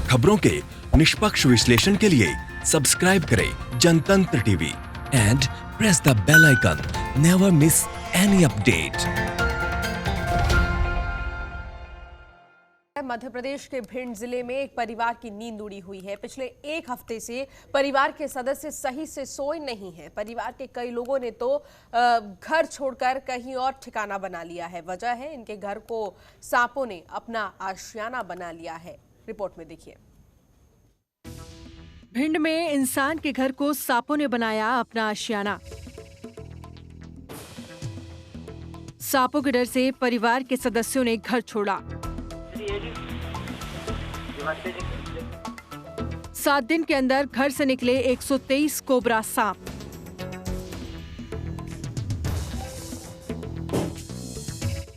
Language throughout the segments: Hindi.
खबरों के निष्पक्ष विश्लेषण के लिए सब्सक्राइब करें Jantantra TV and press the bell icon. Never miss any update. Madhya Pradesh के भिंड जिले में एक परिवार की नींद उड़ी हुई है। पिछले एक हफ्ते से परिवार के सदस्य सही से सोए नहीं हैं। परिवार के कई लोगों ने तो घर छोड़कर कहीं और ठिकाना बना लिया है। वजह है इनके घर को सांपों ने अपना आशियाना बना लिया है। रिपोर्ट में देखिए। भिंड में इंसान के घर को सांपों ने बनाया अपना आशियाना। सांपों के डर से परिवार के सदस्यों ने घर छोड़ा। 7 दिन के अंदर घर से निकले 123 कोबरा सांप।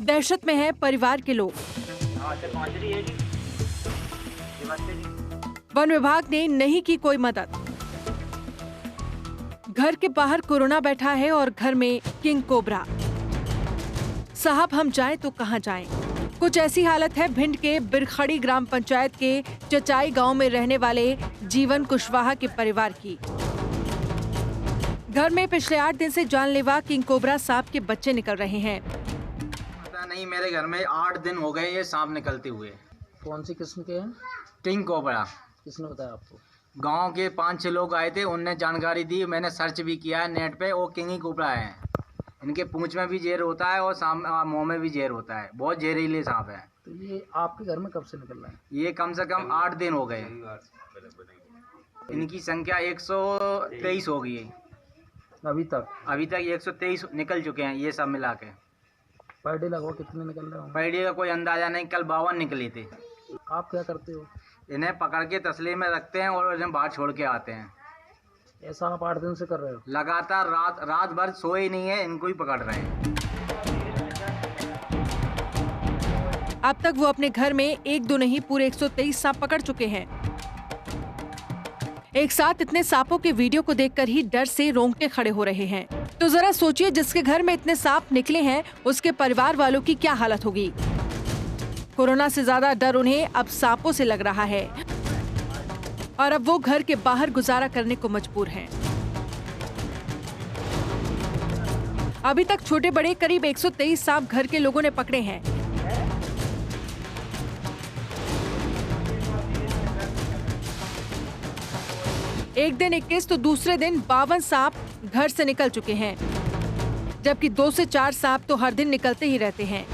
दहशत में है परिवार के लोग। वन विभाग ने नहीं की कोई मदद। घर के बाहर कोरोना बैठा है और घर में किंग कोबरा। साहब हम जाएं तो कहां जाएं? कुछ ऐसी हालत है भिंड के बिरखड़ी ग्राम पंचायत के चचाई गांव में रहने वाले जीवन कुशवाहा के परिवार की। घर में पिछले 8 दिन से जानलेवा किंग कोबरा सांप के बच्चे निकल रहे हैं। पता नहीं, मेरे घर में 8 दिन हो गए ये सांप निकलते हुए। कौन सी किस्म के हैं? King cobra. किसने बताया आपको? गांव के 5-6 लोग आए थे, उनने जानकारी दी। मैंने सर्च भी किया है नेट पे। वो किंग ही कोबरा है। इनके पूंछ में भी जहर होता है और मुंह में भी जहर होता है। बहुत जहरीले सांप है। तो ये आपके घर में कब से निकल रहा है? ये कम से कम 8 दिन हो गए। इनकी संख्या 123 हो गई है अभी तक 123 निकल चुके हैं ये सब मिला के। पर डे लगभग कितने निकल रहे होंगे? पर डे का कोई अंदाजा नहीं। कल 52 निकले थे। आप क्या करते हो? इन्हें पकड़ के तसले में रखते हैं और इन्हें बाहर छोड़ के आते हैं। ऐसा आप 8 दिन से कर रहे हो? लगातार रात भर सोए नहीं है, इनको ही पकड़ रहे हैं। अब तक वो अपने घर में 1-2 नहीं पूरे 123 सांप पकड़ चुके हैं। एक साथ इतने सांपों के वीडियो को देखकर ही डर से रोंगटे खड़े हो रहे हैं। तो जरा सोचिए, जिसके घर में इतने सांप निकले हैं उसके परिवार वालों की क्या हालत होगी। कोरोना से ज्यादा डर उन्हें अब सांपों से लग रहा है और अब वो घर के बाहर गुजारा करने को मजबूर हैं। अभी तक छोटे बड़े करीब 123 सांप घर के लोगों ने पकड़े हैं। एक दिन 21 तो दूसरे दिन 52 सांप घर से निकल चुके हैं, जबकि 2 से 4 सांप तो हर दिन निकलते ही रहते हैं।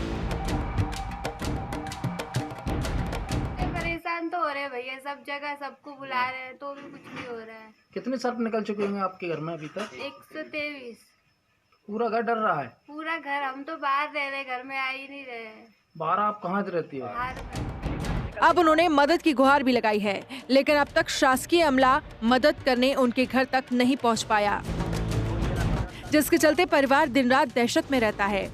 परेशान तो हो रहे हैं भैया, सब जगह सबको बुला रहे हैं तो भी कुछ नहीं हो रहा है। कितने सर्प निकल चुके होंगे आपके घर में अभी तक? 123। पूरा घर डर रहा है? पूरा घर। हम तो बाहर रह रहे, घर में आ ही नहीं रहे। बाहर आप कहाँ रहती हो? अब उन्होंने मदद की गुहार भी लगाई है, लेकिन अब तक शासकीय अमला मदद करने उनके घर तक नहीं पहुंच पाया, जिसके चलते परिवार दिन रात दहशत में रहता है।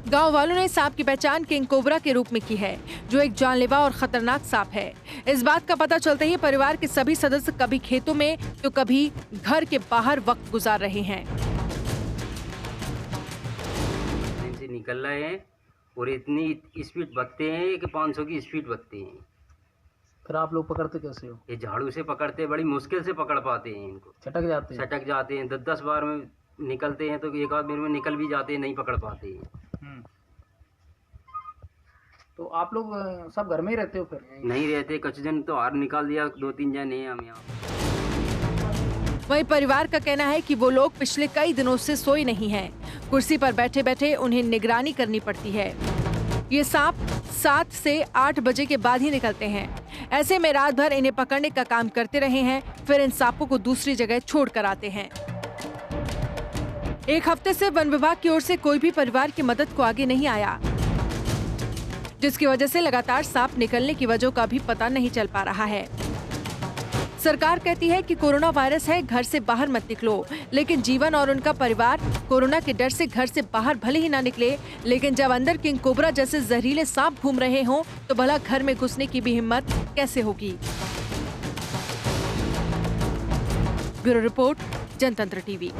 गांव वालों ने सांप की पहचान किंग कोबरा के रूप में की है, जो एक जानलेवा और खतरनाक सांप है। इस बात का पता चलते ही परिवार के सभी सदस्य कभी खेतों में तो कभी घर के बाहर वक्त गुजार रहे हैं। से निकल रहे हैं और इतनी स्पीड भगते हैं कि 500 की स्पीड भगते हैं। फिर आप लोग पकड़ते कैसे हो? ये झाड़ू से पकड़ते हैं, बड़ी मुश्किल से पकड़ पाते हैं इनको। छटक जाते हैं? छटक जाते हैं। 10-10 बार में निकलते हैं तो एक आध बार में निकल भी जाते हैं, नहीं पकड़ पाते हैं। तो आप लोग सब घर में ही रहते हो? फिर नहीं रहते, कुछ दिन तो हार निकाल दिया, 2-3 जने हैं हम यहाँ। वहीं परिवार का कहना है कि वो लोग पिछले कई दिनों से सोए नहीं हैं। कुर्सी पर बैठे बैठे उन्हें निगरानी करनी पड़ती है। ये सांप 7 से 8 बजे के बाद ही निकलते हैं। ऐसे में रात भर इन्हें पकड़ने का काम करते रहे हैं, फिर इन सांपों को दूसरी जगह छोड़ कर आते हैं। एक हफ्ते से वन विभाग की ओर से कोई भी परिवार की मदद को आगे नहीं आया, जिसकी वजह से लगातार सांप निकलने की वजह का भी पता नहीं चल पा रहा है। सरकार कहती है कि कोरोना वायरस है, घर से बाहर मत निकलो, लेकिन जीवन और उनका परिवार कोरोना के डर से घर से बाहर भले ही ना निकले, लेकिन जब अंदर किंग कोबरा जैसे जहरीले सांप घूम रहे हों तो भला घर में घुसने की भी हिम्मत कैसे होगी। ब्यूरो रिपोर्ट, जनतंत्र टीवी।